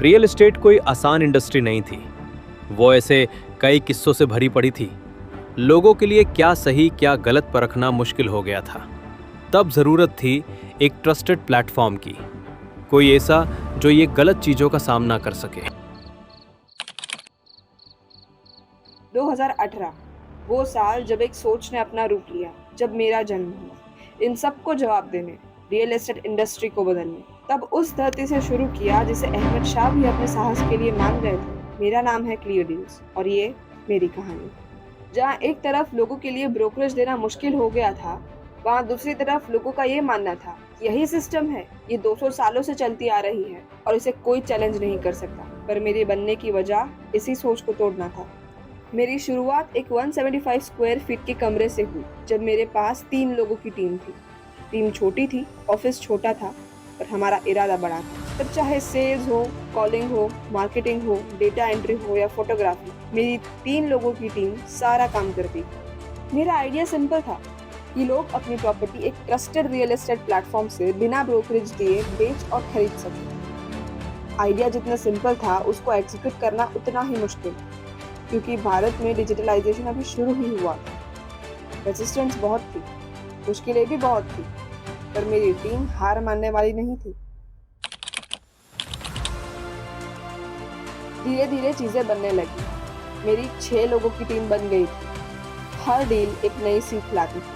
Real estate कोई आसान industry नहीं थी। वो ऐसे कई किस्सों से भरी पड़ी थी। लोगों के लिए क्या सही क्या गलत परखना मुश्किल हो गया था। तब जरूरत थी एक ट्रस्टेड प्लेटफॉर्म की, कोई ऐसा जो ये गलत चीजों का सामना कर सके। 2018 वो साल जब एक सोच ने अपना रूप लिया, जब मेरा जन्म हुआ, इन सबको जवाब देने, रियल एस्टेट इंडस्ट्री को बदलने। तब उस धरती से शुरू किया जिसे अहमद शाह भी अपने साहस के लिए मान गए थे। मेरा नाम है क्लियर डील्स और ये मेरी कहानी। जहाँ एक तरफ लोगों के लिए ब्रोकरेज देना मुश्किल हो गया था, वहाँ दूसरी तरफ लोगों का ये मानना था यही सिस्टम है, ये 200 सालों से चलती आ रही है और इसे कोई चैलेंज नहीं कर सकता। पर मेरे बनने की वजह इसी सोच को तोड़ना था। मेरी शुरुआत एक 175 स्क्वायर फीट के कमरे से हुई, जब मेरे पास 3 लोगों की टीम थी। टीम छोटी थी, ऑफिस छोटा था, पर हमारा इरादा बड़ा था। तब चाहे सेल्स हो, कॉलिंग हो, मार्केटिंग हो, डेटा एंट्री हो या फोटोग्राफी, मेरी 3 लोगों की टीम सारा काम करती थी। मेरा आइडिया सिंपल था कि लोग अपनी प्रॉपर्टी एक ट्रस्टेड रियल एस्टेट प्लेटफॉर्म से बिना ब्रोकरेज दिए बेच और खरीद सकें। आइडिया जितना सिंपल था, उसको एग्जीक्यूट करना उतना ही मुश्किल, क्योंकि भारत में डिजिटलाइजेशन अभी शुरू ही हुआ था। रेजिस्टेंस बहुत थी, मुश्किलें भी बहुत थी, पर मेरी टीम हार मानने वाली नहीं थी। धीरे धीरे चीजें बनने लगी। मेरी 6 लोगों की टीम बन गई थी। हर डील एक नई सीख लाती थी,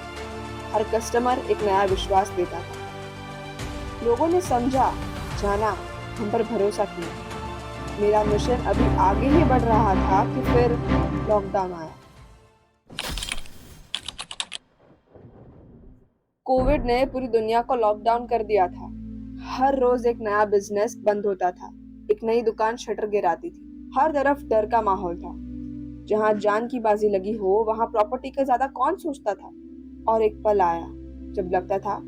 हर कस्टमर एक नया विश्वास देता था। लोगों ने समझा, जाना, हम पर भरोसा किया। मेरा मिशन अभी आगे ही बढ़ रहा था कि फिर लॉकडाउन आया। कोविड ने पूरी दुनिया को लॉकडाउन कर दिया था। हर रोज एक नया बिजनेस बंद होता था, एक नई दुकान शटर गिराती थी। हर तरफ डर का माहौल था। जहाँ जान की बाजी लगी हो, वहाँ प्रॉपर्टी का ज्यादा कौन सोचता था। और एक पल आया जब लगता था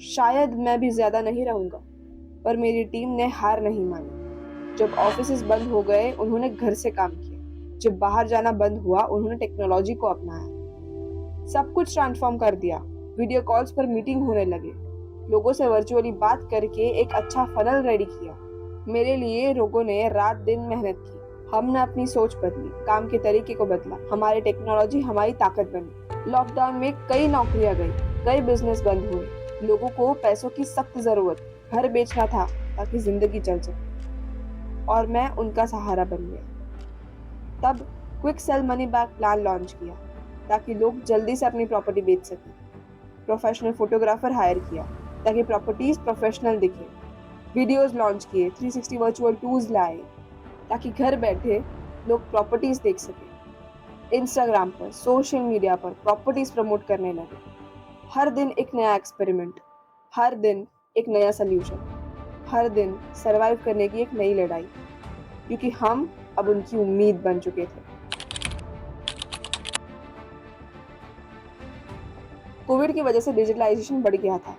शायद मैं भी ज्यादा नहीं रहूंगा, पर मेरी टीम ने हार नहीं मानी। जब ऑफिसेज बंद हो गए, उन्होंने घर से काम किया। जब बाहर जाना बंद हुआ, उन्होंने टेक्नोलॉजी को अपनाया। सब कुछ ट्रांसफॉर्म कर दिया। वीडियो कॉल्स पर मीटिंग होने लगे, लोगों से वर्चुअली बात करके एक अच्छा फनल रेडी किया। मेरे लिए लोगों ने रात दिन मेहनत की। हमने अपनी सोच बदली, काम के तरीके को बदला, हमारी टेक्नोलॉजी हमारी ताकत बनी। लॉकडाउन में कई नौकरियां गई, कई बिजनेस बंद हुए। लोगों को पैसों की सख्त जरूरत, घर बेचना था ताकि जिंदगी चल सके, और मैं उनका सहारा बन गया। तब quick sell money back plan launch किया ताकि लोग जल्दी से अपनी प्रॉपर्टी बेच सकें। प्रोफेशनल फोटोग्राफर हायर किया ताकि प्रॉपर्टीज प्रोफेशनल दिखे। वीडियोस लॉन्च किए, 360 वर्चुअल टूर्स लाए ताकि घर बैठे लोग प्रॉपर्टीज देख सकें। इंस्टाग्राम पर, सोशल मीडिया पर प्रॉपर्टीज प्रमोट करने लगे। हर दिन एक नया एक्सपेरिमेंट, हर दिन एक नया सोल्यूशन, हर दिन सरवाइव करने की एक नई लड़ाई, क्योंकि हम अब उनकी उम्मीद बन चुके थे। कोविड की वजह से डिजिटलाइजेशन बढ़ गया था।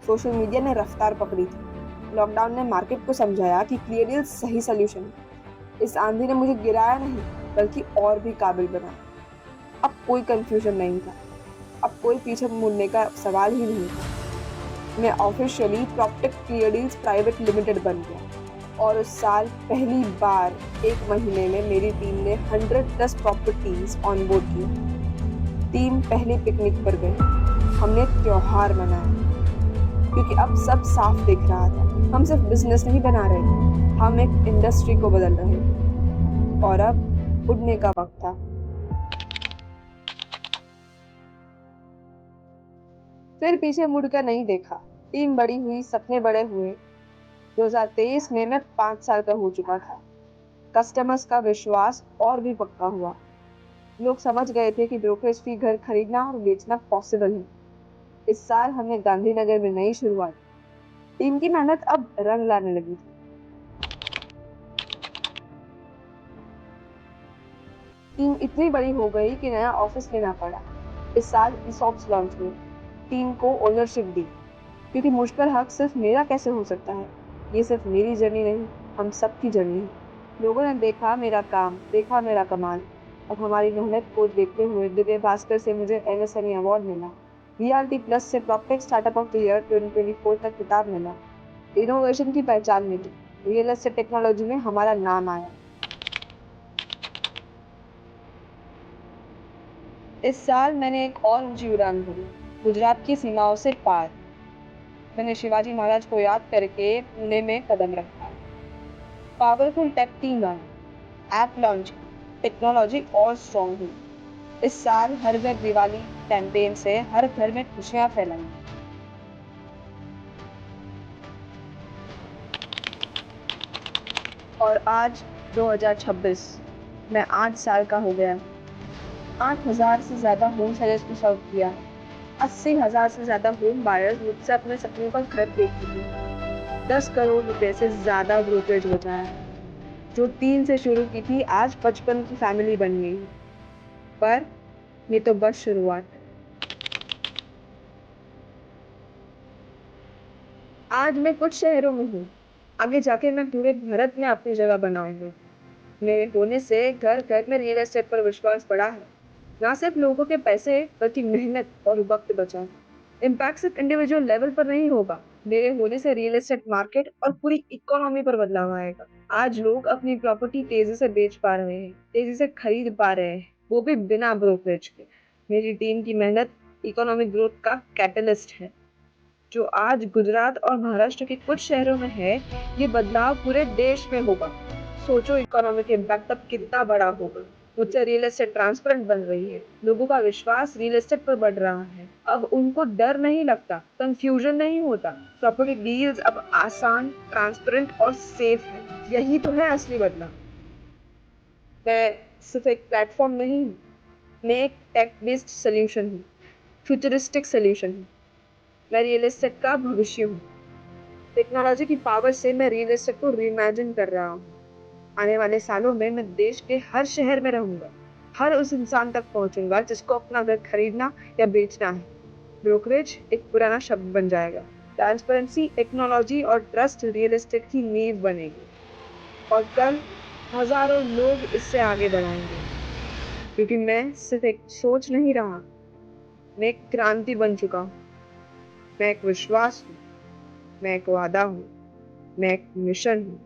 सोशल मीडिया ने रफ्तार पकड़ी थी। लॉकडाउन ने मार्केट को समझाया कि क्लियर डील सही सोल्यूशन है। इस आंधी ने मुझे गिराया नहीं, बल्कि और भी काबिल बनाया। अब कोई कंफ्यूजन नहीं था, अब कोई पीछे मुड़ने का सवाल ही नहीं था। मैं officially Proptech Clear Deals Private Limited बन गया, और उस साल पहली बार एक महीने में मेरी टीम ने 100+ प्रॉपर्टीज ऑन बोर्ड की। टीम पहली पिकनिक पर गई, हमने त्योहार मनाया, क्योंकि अब सब साफ दिख रहा था। हम सिर्फ बिजनेस नहीं बना रहे थे, हम एक इंडस्ट्री को बदल रहे थे, और अब उड़ने का वक्त था। फिर पीछे मुड़कर नहीं देखा। टीम बड़ी हुई, सपने बड़े हुए। 2023 में मैं 5 साल का हो चुका था। कस्टमर्स का विश्वास और भी पक्का हुआ। लोग समझ गए थे कि ब्रोकरेज फी घर खरीदना और बेचना पॉसिबल है। इस साल हमने गांधीनगर में नई शुरुआत। टीम की मेहनत अब रंग लाने लगी थी। टीम इतनी बड़ी हो गई कि नया ऑफिस लेना पड़ा। इस साल ESOPs लॉन्च हुए, टीम को ओनरशिप दी, क्योंकि मुझ पर हक सिर्फ मेरा कैसे हो सकता है। ये सिर्फ मेरी जर्नी नहीं, हम सबकी जर्नी है। लोगों ने देखा मेरा काम, देखा मेरा कमाल। अब हमारी मेहनत को देखते हुए दिव्य भास्कर से मुझे MSME अवार्ड मिला। VRT+ से प्रॉप्टेक स्टार्टअप ऑफ द ईयर 2024 का खिताब मिला। इनोवेशन की पहचान मिली। रियल एस्टेट टेक्नोलॉजी में हमारा नाम आया। इस साल मैंने एक और ऊंची उड़ान भरी, गुजरात की सीमाओं से पार। मैंने शिवाजी महाराज को याद करके पुणे में कदम रखा। पावरफुल टेक टीम आई, ऐप लॉन्च, टेक्नोलॉजी और स्ट्रॉन्ग हुई। इस साल हर घर दिवाली कैंपेन से हर घर में खुशियां फैलाई। और आज 2026 मैं 8 साल का हो गया। 8,000 से ज्यादा होम सेलर्स को सर्व किया। 80,000 से ज्यादा होम बायर्स मुझसे अपने सपनों का घर देख चुके हैं। 10 करोड़ रुपए से ज्यादा ब्रोकरेज बचाया है। जो 3 से शुरू की थी आज 55 की फैमिली बन गई। पर ये तो बस शुरुआत है। आज मैं कुछ शहरों में हूँ, आगे जाके मैं पूरे भारत में अपनी जगह बनाऊंगी। मेरे होने से घर घर में रियल एस्टेट पर विश्वास बढ़ा है। ना सिर्फ लोगों के पैसे बल्कि मेहनत और वक्त बचा है। इम्पैक्ट सिर्फ इंडिविजुअल लेवल पर नहीं होगा, मेरे होने से रियल एस्टेट मार्केट और पूरी इकोनॉमी पर बदलाव आएगा। आज लोग अपनी प्रॉपर्टी तेजी से बेच पा रहे हैं, तेजी से खरीद पा रहे हैं, वो भी बिना ब्रोकरेज के। मेरी टीम की मेहनत इकोनॉमिक ग्रोथ का कैटलिस्ट है। जो आज गुजरात और महाराष्ट्र के कुछ शहरों में है, ये बदलाव पूरे देश में होगा। सोचो इकोनॉमिक इम्पैक्ट तब कितना बड़ा होगा। मुझसे रियल एस्टेट ट्रांसपेरेंट बन रही है, लोगों का विश्वास रियल एस्टेट पर बढ़ रहा है। अब उनको डर नहीं लगता, कंफ्यूजन नहीं होता। प्रॉपर्टी डील्स अब आसान, ट्रांसपेरेंट और सेफ है। यही तो है असली बदलाव। मैं सिर्फ एक प्लेटफॉर्म नहीं हूँ, मैं एक टेक बेस्ड सोल्यूशन हूँ, फ्यूचरिस्टिक सोल्यूशन हूँ। मैं रियल एस्टेट का भविष्य हूँ। टेक्नोलॉजी की पावर से मैं रियल एस्टेट को रीइमेजिन कर रहा हूँ। आने वाले सालों में मैं देश के हर शहर में रहूंगा, हर उस इंसान तक पहुंचूंगा जिसको अपना घर खरीदना या बेचना है। ब्रोकरेज एक पुराना शब्द बन जाएगा। ट्रांसपेरेंसी, टेक्नोलॉजी और ट्रस्ट रियल एस्टेट की नींव बनेगी। और कल हजारों लोग इससे आगे बढ़ाएंगे, क्योंकि मैं सिर्फ एक सोच नहीं रहा, मैं एक क्रांति बन चुका हूँ। मैं एक विश्वास हूँ, मैं एक वादा हूँ, मैं एक मिशन हूँ।